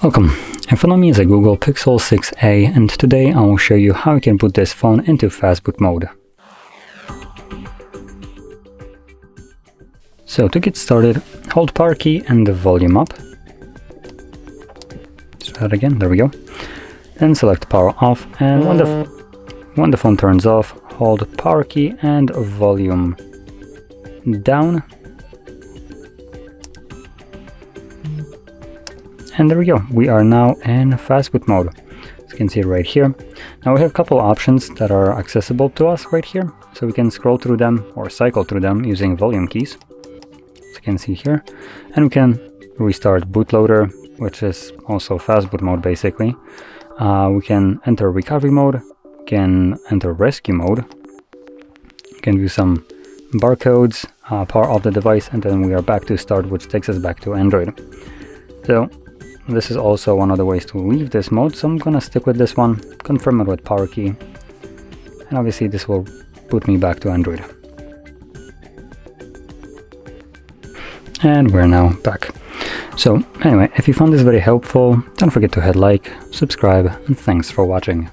Welcome. In front of me is a Google Pixel 6a, and today I will show you how you can put this phone into Fastboot mode. So to get started, hold power key and the volume up. Let's try that again, there we go. Then select power off, and when the phone turns off, hold power key and volume down. And there we go, we are now in Fastboot mode. As you can see right here. Now we have a couple options that are accessible to us right here. So we can scroll through them or cycle through them using volume keys. As you can see here. And we can restart Bootloader, which is also Fastboot mode basically. We can enter recovery mode, we can enter rescue mode. We can do some barcodes, power off the device, and then we are back to start, which takes us back to Android. So this is also one of the ways to leave this mode, so I'm gonna stick with this one, confirm it with power key, and obviously this will put me back to Android. And we're now back. So anyway, if you found this very helpful, don't forget to hit like, subscribe, and thanks for watching.